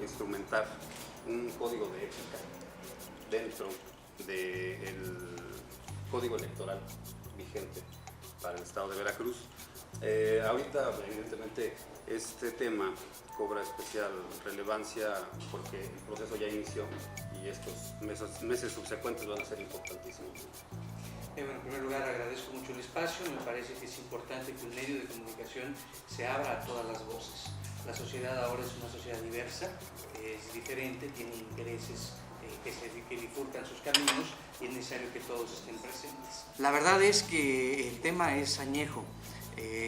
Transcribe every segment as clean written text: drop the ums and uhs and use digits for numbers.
instrumentar un código de ética dentro del código electoral vigente para el estado de Veracruz. Ahorita, evidentemente, este tema cobra especial relevancia porque el proceso ya inició y estos meses subsecuentes van a ser importantísimos. Bueno, en primer lugar agradezco mucho el espacio, me parece que es importante que un medio de comunicación se abra a todas las voces. La sociedad ahora es una sociedad diversa, es diferente, tiene intereses que bifurcan sus caminos y es necesario que todos estén presentes. La verdad es que el tema es añejo.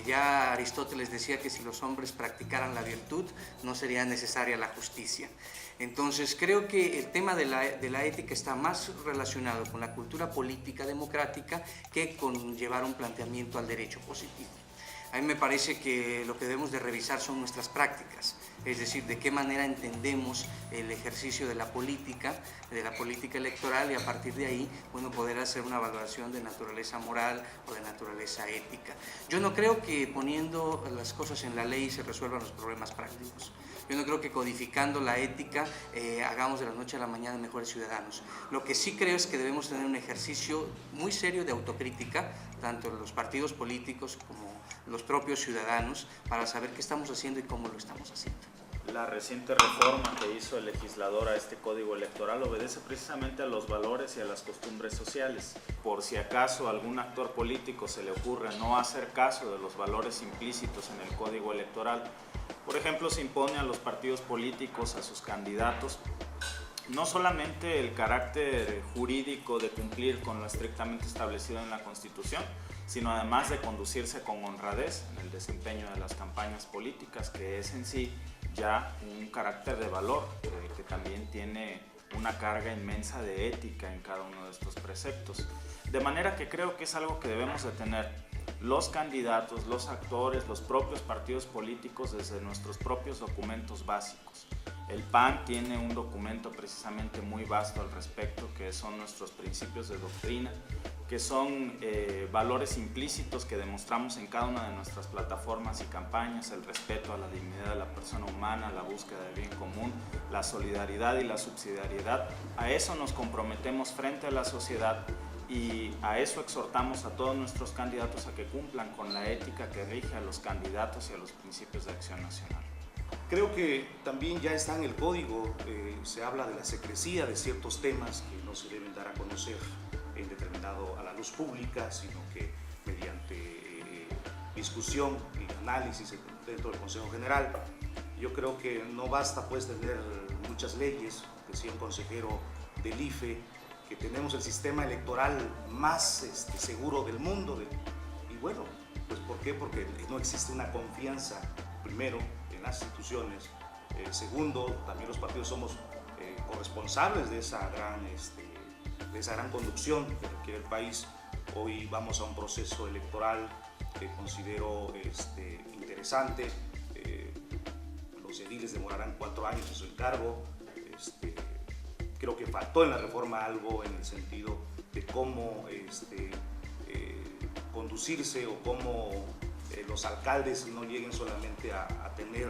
Ya Aristóteles decía que si los hombres practicaran la virtud no sería necesaria la justicia. Entonces creo que el tema de la ética está más relacionado con la cultura política democrática que con llevar un planteamiento al derecho positivo. A mí me parece que lo que debemos de revisar son nuestras prácticas, es decir, de qué manera entendemos el ejercicio de la política electoral y a partir de ahí, bueno, poder hacer una valoración de naturaleza moral o de naturaleza ética. Yo no creo que poniendo las cosas en la ley se resuelvan los problemas prácticos. Yo no creo que codificando la ética hagamos de la noche a la mañana mejores ciudadanos. Lo que sí creo es que debemos tener un ejercicio muy serio de autocrítica, tanto en los partidos políticos como los propios ciudadanos, para saber qué estamos haciendo y cómo lo estamos haciendo. La reciente reforma que hizo el legislador a este código electoral obedece precisamente a los valores y a las costumbres sociales. Por si acaso a algún actor político se le ocurre no hacer caso de los valores implícitos en el código electoral, por ejemplo, se impone a los partidos políticos, a sus candidatos, no solamente el carácter jurídico de cumplir con lo estrictamente establecido en la Constitución, sino además de conducirse con honradez en el desempeño de las campañas políticas, que es en sí ya un carácter de valor, que también tiene una carga inmensa de ética en cada uno de estos preceptos. De manera que creo que es algo que debemos de tener los candidatos, los actores, los propios partidos políticos desde nuestros propios documentos básicos. El PAN tiene un documento precisamente muy vasto al respecto, que son nuestros principios de doctrina, que son valores implícitos que demostramos en cada una de nuestras plataformas y campañas: el respeto a la dignidad de la persona humana, la búsqueda del bien común, la solidaridad y la subsidiariedad. A eso nos comprometemos frente a la sociedad y a eso exhortamos a todos nuestros candidatos a que cumplan con la ética que rige a los candidatos y a los principios de acción nacional. Creo que también ya está en el código, se habla de la secrecía de ciertos temas que no se deben dar a conocer en determinado a la luz pública, sino que mediante discusión y análisis dentro del Consejo General. Yo creo que no basta pues tener muchas leyes, decía un consejero del IFE, que tenemos el sistema electoral más seguro del mundo. Y bueno, pues ¿por qué? Porque no existe una confianza, primero, en las instituciones. Segundo, también los partidos somos corresponsables de esa gran conducción que requiere el país. Hoy vamos a un proceso electoral que considero interesante. Los ediles demorarán 4 años en su encargo. Creo que faltó en la reforma algo en el sentido de cómo conducirse o cómo los alcaldes no lleguen solamente a tener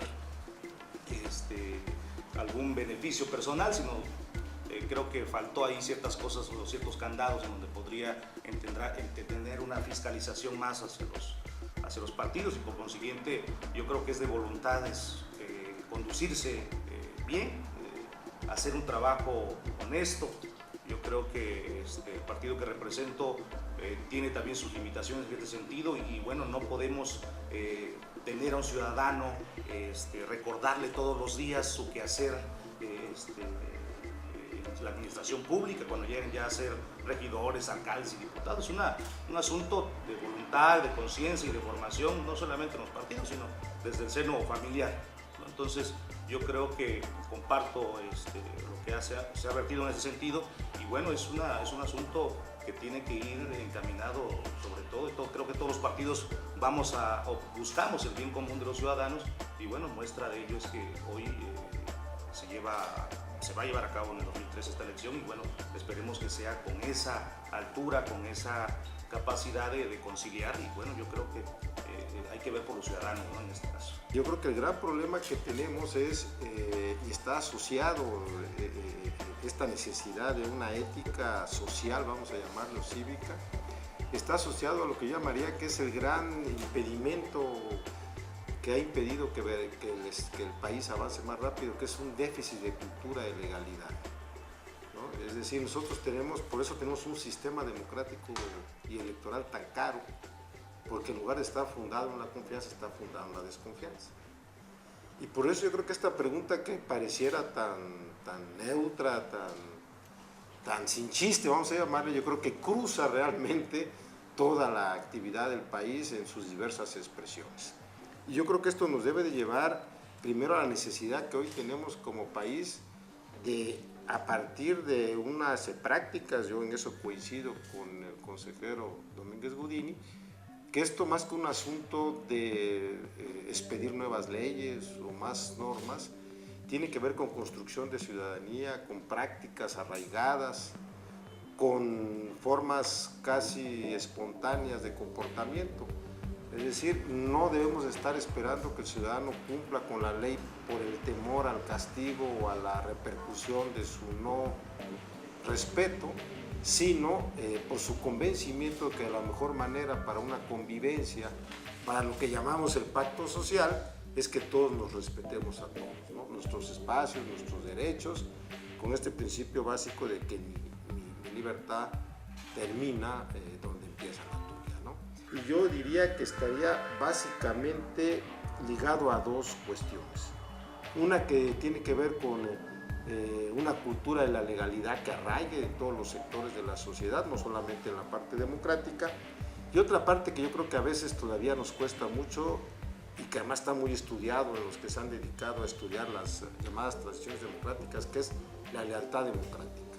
algún beneficio personal, sino creo que faltó ahí ciertas cosas o ciertos candados en donde podría tener una fiscalización más hacia los partidos, y por consiguiente yo creo que es de voluntades conducirse bien, hacer un trabajo honesto. Yo creo que el partido que represento tiene también sus limitaciones en este sentido y bueno, no podemos tener a un ciudadano, recordarle todos los días su quehacer en la administración pública cuando lleguen ya a ser regidores, alcaldes y diputados. Es un asunto de voluntad, de conciencia y de formación, no solamente en los partidos, sino desde el seno familiar, ¿no? Entonces, yo creo que comparto lo que se ha vertido en ese sentido y bueno, es un asunto que tiene que ir encaminado sobre todo, y creo que todos los partidos buscamos el bien común de los ciudadanos y bueno, muestra de ello es que hoy se lleva se va a llevar a cabo en el 2003 esta elección y bueno, esperemos que sea con esa altura, con esa capacidad de conciliar y bueno, yo creo que hay que ver por los ciudadanos, ¿no? En este caso. Yo creo que el gran problema que tenemos es, y está asociado esta necesidad de una ética social, vamos a llamarlo cívica, está asociado a lo que yo llamaría que es el gran impedimento que ha impedido que el país avance más rápido, que es un déficit de cultura de legalidad, ¿no? Es decir, nosotros por eso tenemos un sistema democrático y electoral tan caro, porque en lugar de estar fundado en la confianza, está fundado en la desconfianza. Y por eso yo creo que esta pregunta que pareciera tan neutra, tan sin chiste, vamos a llamarle, yo creo que cruza realmente toda la actividad del país en sus diversas expresiones. Y yo creo que esto nos debe de llevar primero a la necesidad que hoy tenemos como país de, a partir de unas prácticas, yo en eso coincido con el consejero Domínguez Godini, que esto más que un asunto de expedir nuevas leyes o más normas, tiene que ver con construcción de ciudadanía, con prácticas arraigadas, con formas casi espontáneas de comportamiento. Es decir, no debemos estar esperando que el ciudadano cumpla con la ley por el temor al castigo o a la repercusión de su no respeto, sino por su convencimiento de que la mejor manera para una convivencia, para lo que llamamos el pacto social, es que todos nos respetemos a todos, ¿no? Nuestros espacios, nuestros derechos, con este principio básico de que mi libertad termina donde empieza la tuya, ¿no? Y yo diría que estaría básicamente ligado a dos cuestiones. Una que tiene que ver con una cultura de la legalidad que arraigue en todos los sectores de la sociedad, no solamente en la parte democrática, y otra parte que yo creo que a veces todavía nos cuesta mucho y que además está muy estudiado en los que se han dedicado a estudiar las llamadas transiciones democráticas, que es la lealtad democrática.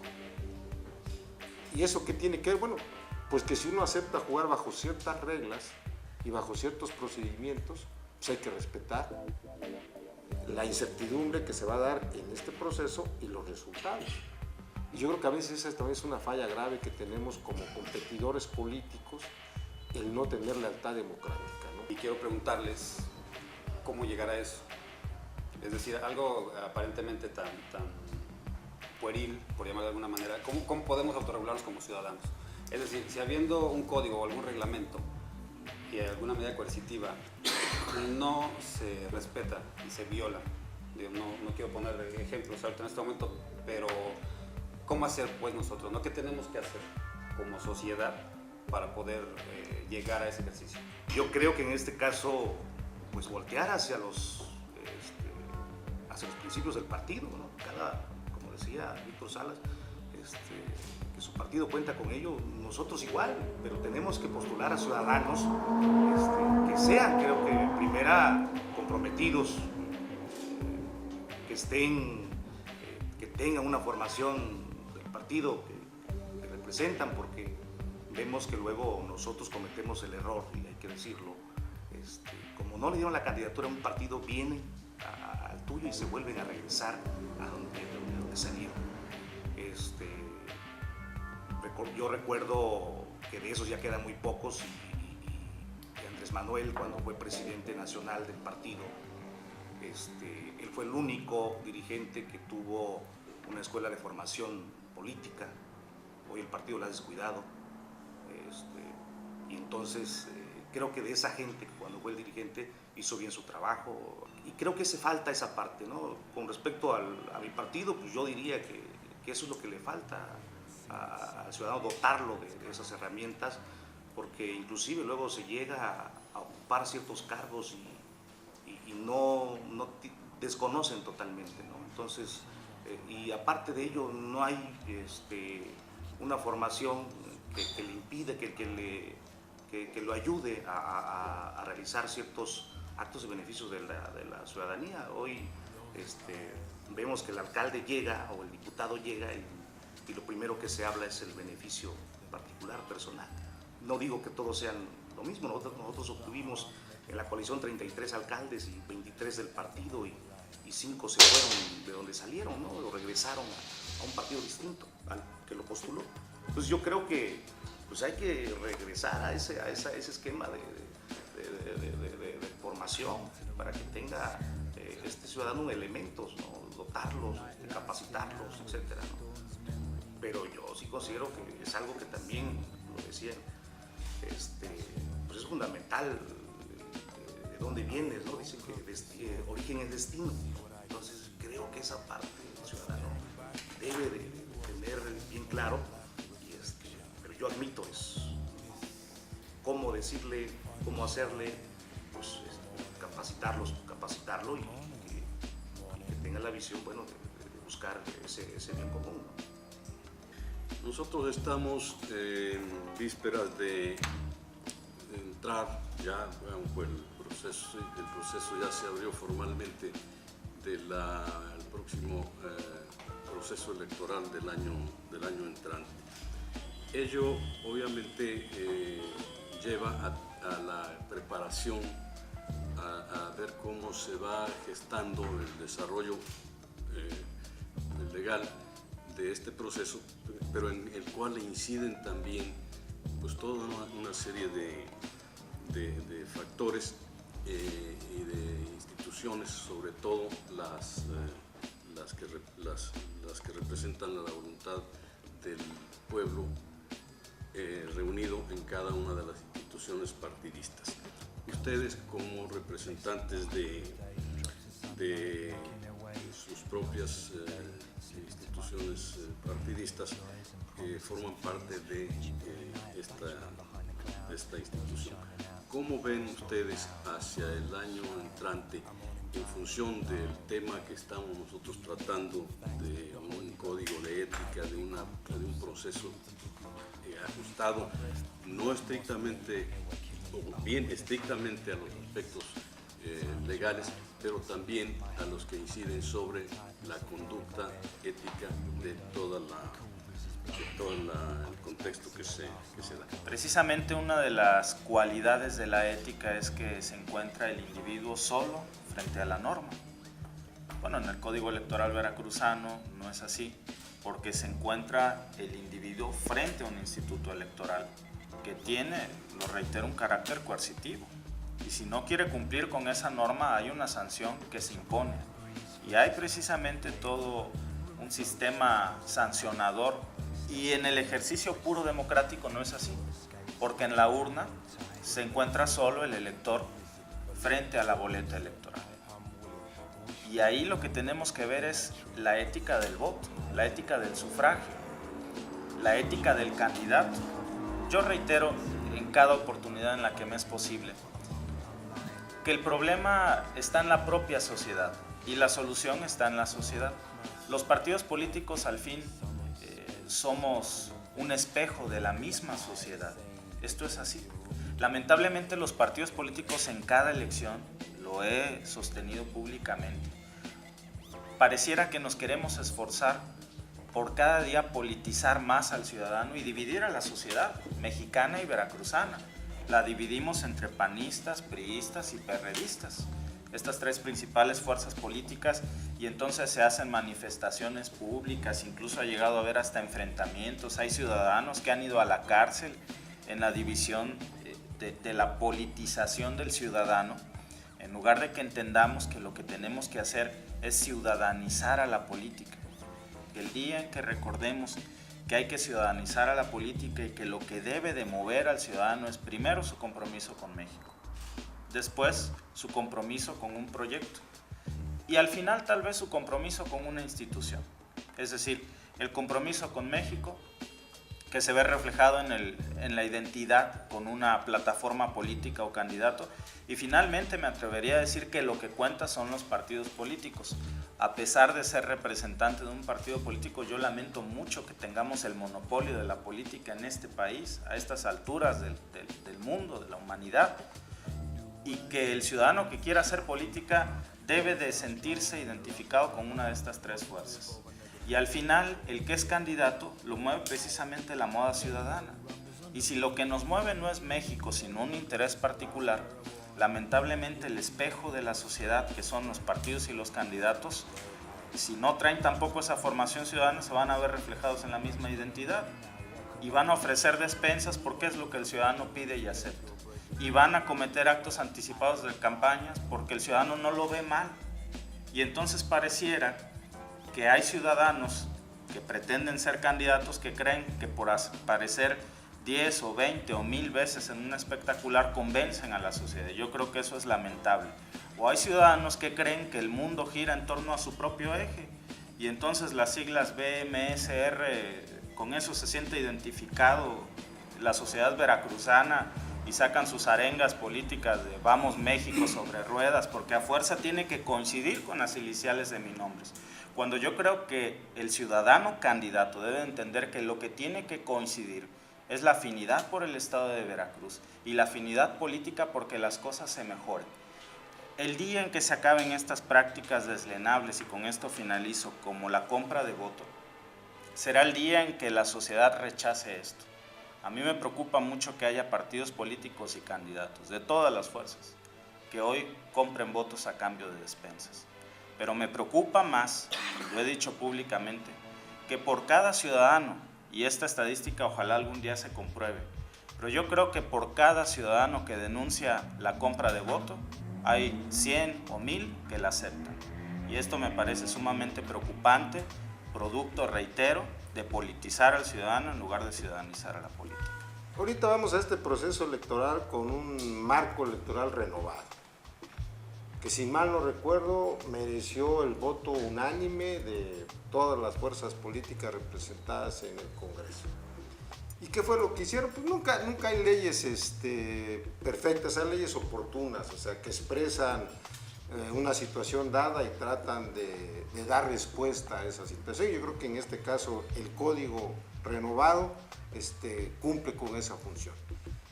¿Y eso qué tiene que ver? Bueno, pues que si uno acepta jugar bajo ciertas reglas y bajo ciertos procedimientos, pues hay que respetar la incertidumbre que se va a dar en este proceso y los resultados. Y yo creo que a veces esa también es una falla grave que tenemos como competidores políticos, el no tener lealtad democrática, ¿no? Y quiero preguntarles cómo llegar a eso. Es decir, algo aparentemente tan pueril, por llamarlo de alguna manera, ¿cómo podemos autorregularnos como ciudadanos? Es decir, si habiendo un código o algún reglamento y alguna medida coercitiva no se respeta y se viola, no quiero poner ejemplos ahorita en este momento, pero ¿cómo hacer pues nosotros, ¿no? ¿Qué tenemos que hacer como sociedad para poder llegar a ese ejercicio? Yo creo que en este caso, pues voltear hacia los principios del partido, ¿no? Como decía Víctor Salas, que su partido cuenta con ello, nosotros igual, pero tenemos que postular a ciudadanos que sean, creo que primera, comprometidos, que tengan una formación del partido que representan, porque vemos que luego nosotros cometemos el error, y hay que decirlo, como no le dieron la candidatura a un partido, vienen al tuyo y se vuelven a regresar a donde salieron. Yo recuerdo que de esos ya quedan muy pocos y Andrés Manuel, cuando fue presidente nacional del partido, él fue el único dirigente que tuvo una escuela de formación política. Hoy el partido la ha descuidado. Y entonces creo que de esa gente que cuando fue el dirigente hizo bien su trabajo, y creo que hace falta esa parte, ¿no? Con respecto a mi partido, pues yo diría que eso es lo que le falta al ciudadano, dotarlo de esas herramientas, porque inclusive luego se llega a ocupar ciertos cargos y no desconocen totalmente, ¿no? Entonces, y aparte de ello no hay una formación que le impide, que lo ayude a realizar ciertos actos de beneficios de la ciudadanía. Hoy vemos que el alcalde llega o el diputado llega y lo primero que se habla es el beneficio particular, personal. No digo que todos sean lo mismo, nosotros obtuvimos en la coalición 33 alcaldes y 23 del partido, y y 5 se fueron de donde salieron, ¿no? O regresaron a un partido distinto al que lo postuló. Entonces yo creo que pues hay que regresar a ese esquema de formación para que tenga este ciudadano elementos, ¿no? Dotarlos, capacitarlos, etcétera, ¿no? Pero yo sí considero que es algo que también, lo decían, pues es fundamental de dónde vienes, ¿no? Dicen que origen es destino. Entonces creo que esa parte del ciudadano debe de tener bien claro, pero yo admito es cómo decirle, cómo hacerle, pues capacitarlo y que tenga la visión, bueno, de buscar ese bien común, ¿no? Nosotros estamos en vísperas de entrar ya, bueno, el proceso ya se abrió formalmente del próximo proceso electoral del año entrante. Ello obviamente lleva a la preparación, a ver cómo se va gestando el desarrollo legal de este proceso, pero en el cual inciden también pues toda una serie de factores y de instituciones, sobre todo las que representan la voluntad del pueblo reunido en cada una de las instituciones partidistas. Ustedes, como representantes de sus propias instituciones partidistas, forman parte de esta institución. ¿Cómo ven ustedes hacia el año entrante en función del tema que estamos nosotros tratando, de un código de ética, de un proceso ajustado, no estrictamente, o bien estrictamente a los aspectos legales, pero también a los que inciden sobre la conducta ética de todo el contexto que se da? Precisamente una de las cualidades de la ética es que se encuentra el individuo solo frente a la norma. Bueno, en el Código Electoral veracruzano no es así, porque se encuentra el individuo frente a un instituto electoral que tiene, lo reitero, un carácter coercitivo. Y si no quiere cumplir con esa norma, hay una sanción que se impone. Y hay precisamente todo un sistema sancionador. Y en el ejercicio puro democrático no es así, porque en la urna se encuentra solo el elector frente a la boleta electoral. Y ahí lo que tenemos que ver es la ética del voto, la ética del sufragio, la ética del candidato. Yo reitero en cada oportunidad en la que me es posible que el problema está en la propia sociedad y la solución está en la sociedad. Los partidos políticos al fin somos un espejo de la misma sociedad. Esto es así. Lamentablemente los partidos políticos en cada elección, lo he sostenido públicamente, pareciera que nos queremos esforzar por cada día politizar más al ciudadano y dividir a la sociedad mexicana y veracruzana. La dividimos entre panistas, priistas y perredistas, estas tres principales fuerzas políticas, y entonces se hacen manifestaciones públicas, incluso ha llegado a haber hasta enfrentamientos. Hay ciudadanos que han ido a la cárcel en la división de la politización del ciudadano, en lugar de que entendamos que lo que tenemos que hacer es ciudadanizar a la política. El día en que recordemos que hay que ciudadanizar a la política y que lo que debe de mover al ciudadano es primero su compromiso con México, después su compromiso con un proyecto y al final tal vez su compromiso con una institución. Es decir, el compromiso con México, que se ve reflejado en la identidad con una plataforma política o candidato, y finalmente me atrevería a decir que lo que cuenta son los partidos políticos. A pesar de ser representante de un partido político, yo lamento mucho que tengamos el monopolio de la política en este país, a estas alturas del mundo, de la humanidad, y que el ciudadano que quiera hacer política debe de sentirse identificado con una de estas tres fuerzas. Y al final, el que es candidato lo mueve precisamente la moda ciudadana. Y si lo que nos mueve no es México, sino un interés particular, lamentablemente el espejo de la sociedad, que son los partidos y los candidatos, si no traen tampoco esa formación ciudadana, se van a ver reflejados en la misma identidad y van a ofrecer despensas porque es lo que el ciudadano pide y acepta, y van a cometer actos anticipados de campañas porque el ciudadano no lo ve mal. Y entonces pareciera que hay ciudadanos que pretenden ser candidatos que creen que por aparecer 10 o 20 o 1000 veces en un espectacular convencen a la sociedad. Yo creo que eso es lamentable. O hay ciudadanos que creen que el mundo gira en torno a su propio eje y entonces las siglas BMSR, con eso se siente identificado la sociedad veracruzana y sacan sus arengas políticas de Vamos México sobre ruedas, porque a fuerza tiene que coincidir con las iniciales de mi nombre. Cuando yo creo que el ciudadano candidato debe entender que lo que tiene que coincidir es la afinidad por el estado de Veracruz y la afinidad política porque las cosas se mejoren. El día en que se acaben estas prácticas deslenables, y con esto finalizo, como la compra de voto, será el día en que la sociedad rechace esto. A mí me preocupa mucho que haya partidos políticos y candidatos de todas las fuerzas que hoy compren votos a cambio de despensas. Pero me preocupa más, y lo he dicho públicamente, que por cada ciudadano, y esta estadística ojalá algún día se compruebe, pero yo creo que por cada ciudadano que denuncia la compra de voto, hay 100 o 1000 que la aceptan. Y esto me parece sumamente preocupante, producto, reitero, de politizar al ciudadano en lugar de ciudadanizar a la política. Ahorita vamos a este proceso electoral con un marco electoral renovado, que si mal no recuerdo mereció el voto unánime de todas las fuerzas políticas representadas en el Congreso. ¿Y qué fue lo que hicieron? Pues nunca hay leyes perfectas, hay leyes oportunas, o sea, que expresan una situación dada y tratan de dar respuesta a esa situación. Yo creo que en este caso el código renovado cumple con esa función.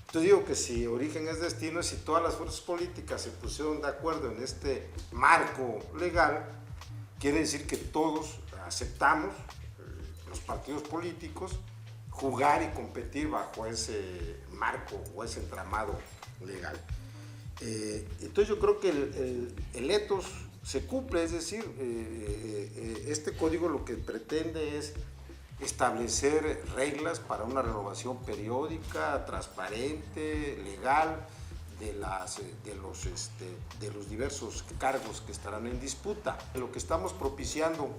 Entonces digo que si origen es destino, si todas las fuerzas políticas se pusieron de acuerdo en este marco legal, quiere decir que todos aceptamos, los partidos políticos, jugar y competir bajo ese marco o ese entramado legal. Entonces yo creo que el ethos se cumple, es decir, este código lo que pretende es establecer reglas para una renovación periódica, transparente, legal, de los diversos cargos que estarán en disputa. Lo que estamos propiciando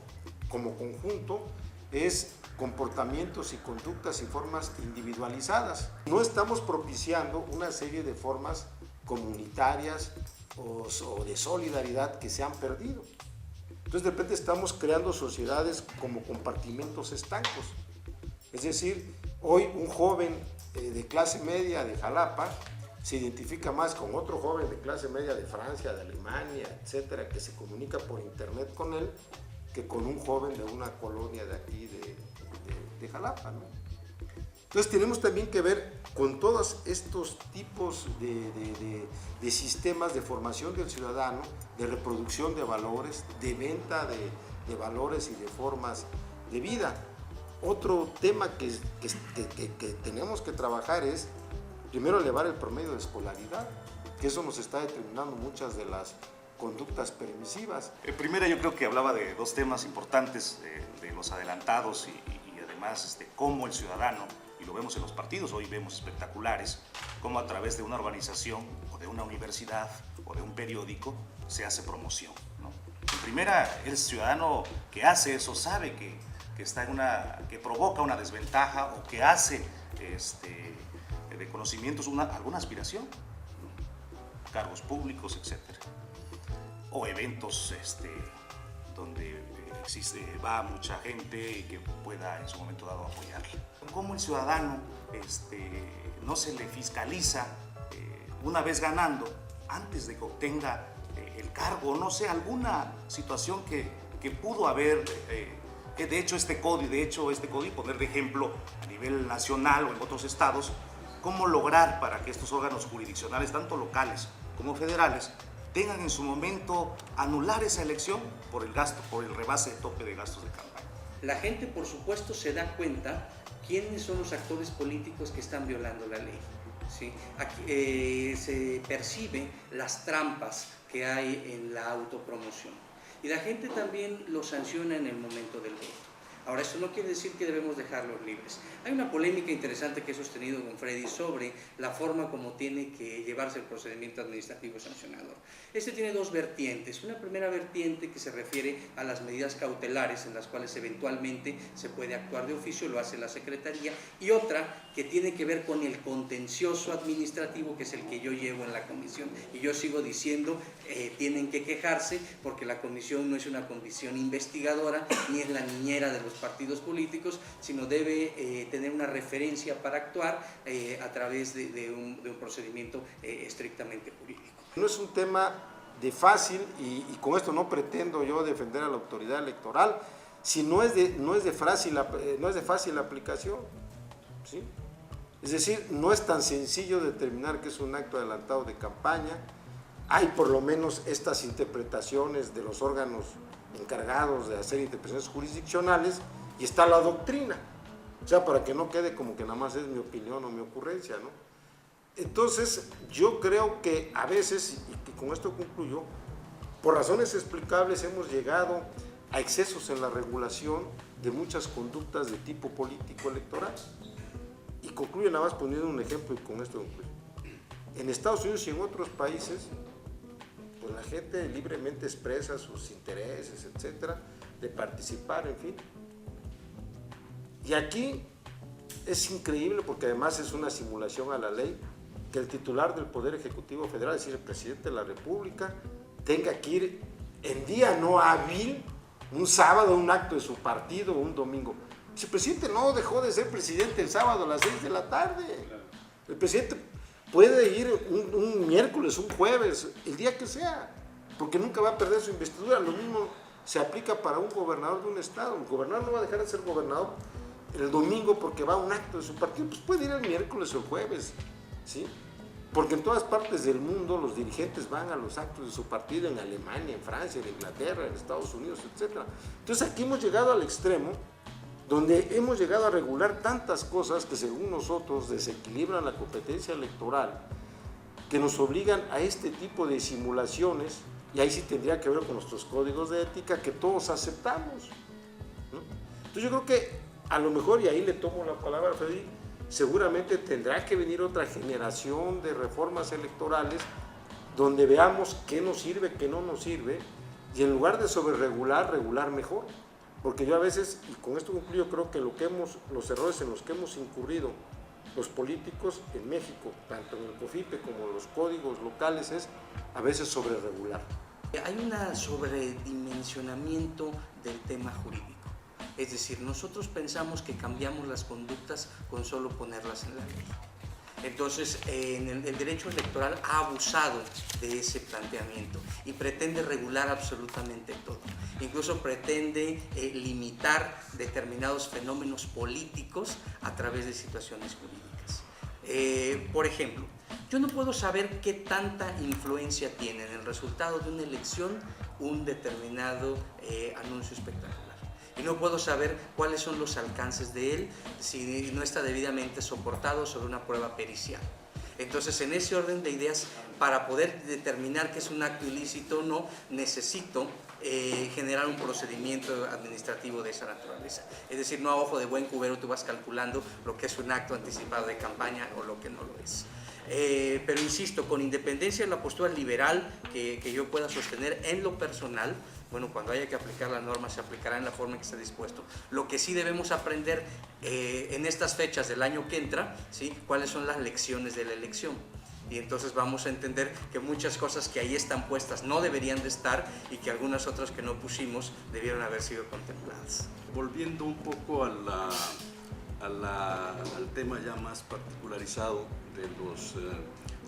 como conjunto es comportamientos y conductas y formas individualizadas. No estamos propiciando una serie de formas comunitarias o de solidaridad que se han perdido. Entonces de repente estamos creando sociedades como compartimentos estancos. Es decir, hoy un joven de clase media de Jalapa se identifica más con otro joven de clase media de Francia, de Alemania, etcétera, que se comunica por internet con él, que con un joven de una colonia de aquí de Jalapa, ¿no? Entonces tenemos también que ver con todos estos tipos de sistemas de formación del ciudadano, de reproducción de valores, de venta de valores y de formas de vida. Otro tema que tenemos que trabajar es, primero, elevar el promedio de escolaridad, que eso nos está determinando muchas de las conductas permisivas. Primera, yo creo que hablaba de dos temas importantes, de los adelantados y además cómo el ciudadano, y lo vemos en los partidos, hoy vemos espectaculares, cómo a través de una organización o de una universidad o de un periódico se hace promoción, ¿no? En primera, el ciudadano que hace eso sabe que está que provoca una desventaja o que hace de conocimientos alguna aspiración, ¿no? Cargos públicos, etcétera, o eventos donde va mucha gente y que pueda en su momento dado apoyarle. ¿Cómo el ciudadano no se le fiscaliza una vez ganando antes de que obtenga el cargo? No sé, alguna situación que pudo haber, de hecho este código, poner de ejemplo a nivel nacional o en otros estados, cómo lograr para que estos órganos jurisdiccionales, tanto locales como federales, tengan en su momento anular esa elección por el rebase de tope de gastos de campaña. La gente, por supuesto, se da cuenta quiénes son los actores políticos que están violando la ley. ¿sí? Aquí, se percibe las trampas que hay en la autopromoción y la gente también lo sanciona en el momento del voto. Ahora, esto no quiere decir que debemos dejarlos libres. Hay una polémica interesante que he sostenido con Freddy sobre la forma como tiene que llevarse el procedimiento administrativo sancionador. Este tiene dos vertientes. Una primera vertiente que se refiere a las medidas cautelares en las cuales eventualmente se puede actuar de oficio, lo hace la Secretaría, y otra que tiene que ver con el contencioso administrativo, que es el que yo llevo en la comisión. Y yo sigo diciendo, tienen que quejarse porque la comisión no es una comisión investigadora ni es la niñera de los partidos políticos, sino debe tener una referencia para actuar a través de un procedimiento estrictamente jurídico. No es un tema de fácil, y con esto no pretendo yo defender a la autoridad electoral, si no es de fácil aplicación, ¿sí? Es decir, no es tan sencillo determinar que es un acto adelantado de campaña. Hay por lo menos estas interpretaciones de los órganos encargados de hacer interpretaciones jurisdiccionales, y está la doctrina, o sea, para que no quede como que nada más es mi opinión o mi ocurrencia, ¿no? Entonces, yo creo que a veces, y con esto concluyo, por razones explicables hemos llegado a excesos en la regulación de muchas conductas de tipo político electoral. Y concluyo nada más poniendo un ejemplo, y con esto concluyo. En Estados Unidos y en otros países, pues la gente libremente expresa sus intereses, etcétera, de participar, en fin. Y aquí es increíble, porque además es una simulación a la ley, que el titular del Poder Ejecutivo Federal, es decir, el presidente de la República, tenga que ir en día no hábil, un sábado, a un acto de su partido, o un domingo. Si el presidente no dejó de ser presidente el sábado a las 6 de la tarde, el presidente puede ir un miércoles, un jueves, el día que sea, porque nunca va a perder su investidura. Lo mismo se aplica para un gobernador de un estado. El gobernador no va a dejar de ser gobernador el domingo porque va a un acto de su partido, pues puede ir el miércoles o el jueves, ¿sí? Porque en todas partes del mundo los dirigentes van a los actos de su partido, en Alemania, en Francia, en Inglaterra, en Estados Unidos, etc. Entonces aquí hemos llegado al extremo donde hemos llegado a regular tantas cosas que según nosotros desequilibran la competencia electoral, que nos obligan a este tipo de simulaciones, y ahí sí tendría que ver con nuestros códigos de ética que todos aceptamos, ¿no? Entonces yo creo que a lo mejor, y ahí le tomo la palabra a Freddy, seguramente tendrá que venir otra generación de reformas electorales donde veamos qué nos sirve, qué no nos sirve, y en lugar de sobreregular, regular mejor. Porque yo a veces, y con esto concluyo, creo que los errores en los que hemos incurrido los políticos en México, tanto en el COFIPE como en los códigos locales, es a veces sobreregular. Hay un sobredimensionamiento del tema jurídico. Es decir, nosotros pensamos que cambiamos las conductas con solo ponerlas en la ley. Entonces, el derecho electoral ha abusado de ese planteamiento y pretende regular absolutamente todo. Incluso pretende limitar determinados fenómenos políticos a través de situaciones jurídicas. Por ejemplo, yo no puedo saber qué tanta influencia tiene en el resultado de una elección un determinado anuncio espectacular. Y no puedo saber cuáles son los alcances de él si no está debidamente soportado sobre una prueba pericial. Entonces, en ese orden de ideas, para poder determinar que es un acto ilícito o no, necesito generar un procedimiento administrativo de esa naturaleza. Es decir, no a ojo de buen cubero tú vas calculando lo que es un acto anticipado de campaña o lo que no lo es. Pero insisto, con independencia de la postura liberal que yo pueda sostener en lo personal, bueno, cuando haya que aplicar la norma se aplicará en la forma en que esté dispuesto. Lo que sí debemos aprender en estas fechas del año que entra, ¿sí?, cuáles son las lecciones de la elección. Y entonces vamos a entender que muchas cosas que ahí están puestas no deberían de estar y que algunas otras que no pusimos debieron haber sido contempladas. Volviendo un poco al tema ya más particularizado de los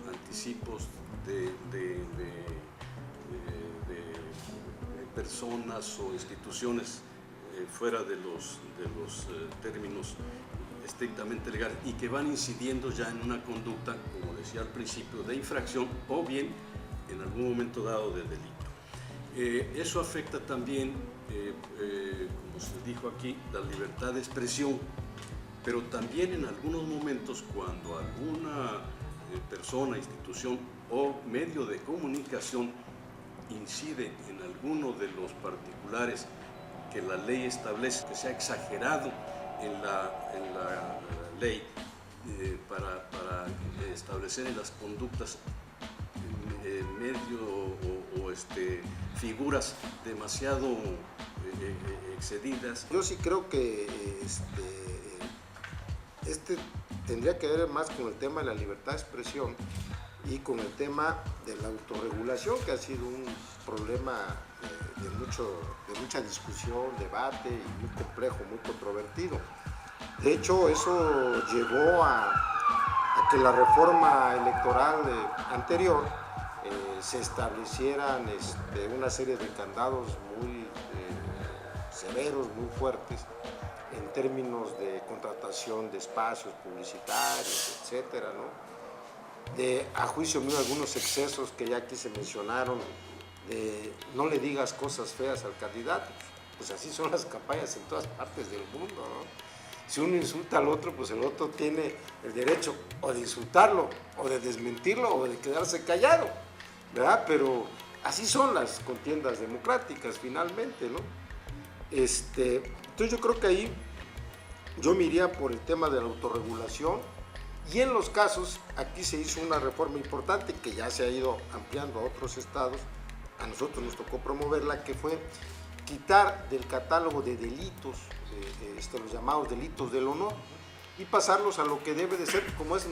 anticipos de personas o instituciones fuera de los términos estrictamente legales y que van incidiendo ya en una conducta, como decía al principio, de infracción o bien en algún momento dado de delito. Eso afecta también, como se dijo aquí, la libertad de expresión, pero también en algunos momentos cuando alguna persona, institución o medio de comunicación incide en alguno de los particulares que la ley establece, que se ha exagerado en la ley para establecer en las conductas figuras demasiado excedidas. Yo sí creo que este tendría que ver más con el tema de la libertad de expresión y con el tema de la autorregulación, que ha sido un problema de mucha discusión, debate y muy complejo, muy controvertido. De hecho, eso llevó a que la reforma electoral anterior se establecieran una serie de candados muy severos, muy fuertes, en términos de contratación de espacios publicitarios, etcétera, ¿no? A juicio mío, algunos excesos que ya aquí se mencionaron, de no le digas cosas feas al candidato, pues así son las campañas en todas partes del mundo, ¿no? Si uno insulta al otro, pues el otro tiene el derecho o de insultarlo, o de desmentirlo, o de quedarse callado, ¿verdad? Pero así son las contiendas democráticas finalmente, ¿no? Entonces yo creo que ahí yo me iría por el tema de la autorregulación, y en los casos, aquí se hizo una reforma importante que ya se ha ido ampliando a otros estados, a nosotros nos tocó promoverla, que fue quitar del catálogo de delitos, los llamados delitos del honor, y pasarlos a lo que debe de ser, como es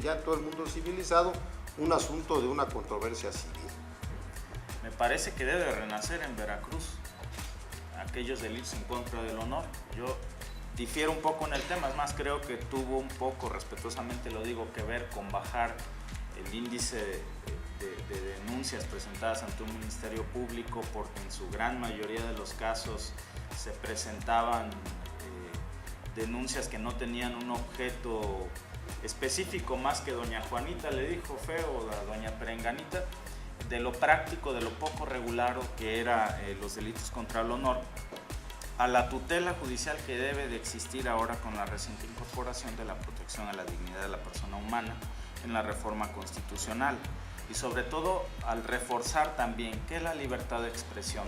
ya en todo el mundo civilizado, un asunto de una controversia civil. Me parece que debe renacer en Veracruz aquellos delitos en contra del honor. Yo difiero un poco en el tema, es más, creo que tuvo un poco, respetuosamente lo digo, que ver con bajar el índice de denuncias presentadas ante un ministerio público, porque en su gran mayoría de los casos se presentaban denuncias que no tenían un objeto específico, más que doña Juanita le dijo feo a doña Perenganita, de lo práctico, de lo poco regular que era los delitos contra el honor, a la tutela judicial que debe de existir ahora con la reciente incorporación de la protección a la dignidad de la persona humana en la reforma constitucional, y sobre todo al reforzar también que la libertad de expresión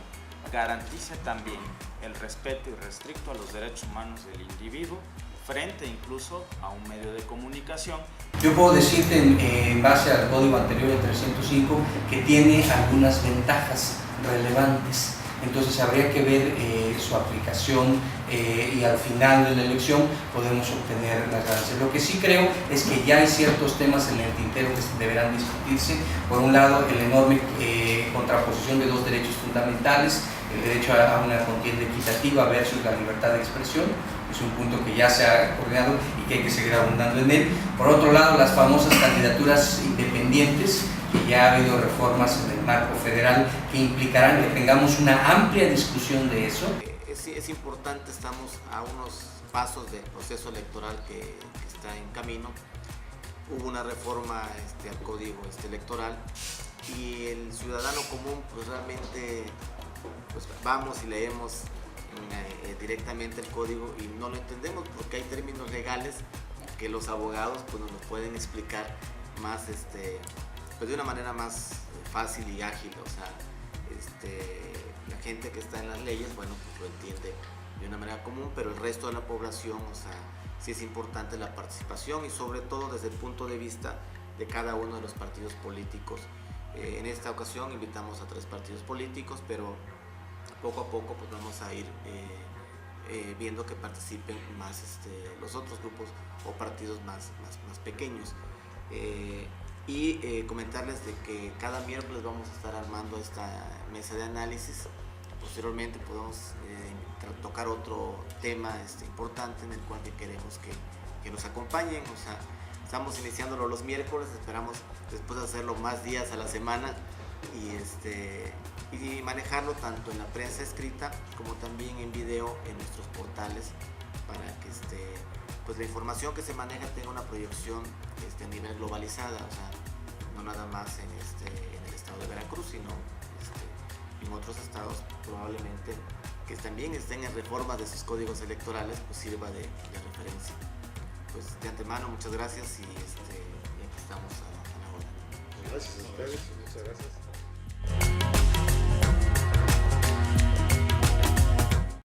garantice también el respeto irrestricto a los derechos humanos del individuo frente incluso a un medio de comunicación. Yo puedo decirte en base al código anterior del 305 que tiene algunas ventajas relevantes. Entonces habría que ver su aplicación y al final de la elección podemos obtener las ganancias. Lo que sí creo es que ya hay ciertos temas en el tintero que deberán discutirse. Por un lado, el enorme contraposición de dos derechos fundamentales, el derecho a una contienda equitativa versus la libertad de expresión. Es un punto que ya se ha coordinado y que hay que seguir abundando en él. Por otro lado, las famosas candidaturas independientes, que ya ha habido reformas en el marco federal que implicarán que tengamos una amplia discusión de eso. Es importante, estamos a unos pasos del proceso electoral que está en camino. Hubo una reforma al código electoral y el ciudadano común pues realmente pues, vamos y leemos directamente el código y no lo entendemos porque hay términos legales que los abogados pues, nos pueden explicar más pues de una manera más fácil y ágil, o sea, la gente que está en las leyes, bueno, pues lo entiende de una manera común, pero el resto de la población, o sea, sí es importante la participación y sobre todo desde el punto de vista de cada uno de los partidos políticos. En esta ocasión invitamos a 3 partidos políticos, pero poco a poco pues vamos a ir viendo que participen más los otros grupos o partidos más pequeños. Comentarles de que cada miércoles vamos a estar armando esta mesa de análisis. Posteriormente podemos tocar otro tema importante en el cual queremos que nos acompañen. O sea, estamos iniciándolo los miércoles, esperamos después hacerlo más días a la semana y manejarlo tanto en la prensa escrita como también en video en nuestros portales para que pues la información que se maneja tenga una proyección a nivel globalizada, o sea, no nada más en el estado de Veracruz, sino en otros estados probablemente que también estén en reforma de sus códigos electorales, pues sirva de referencia. Pues de antemano muchas gracias y aquí estamos. Gracias a ustedes, muchas gracias.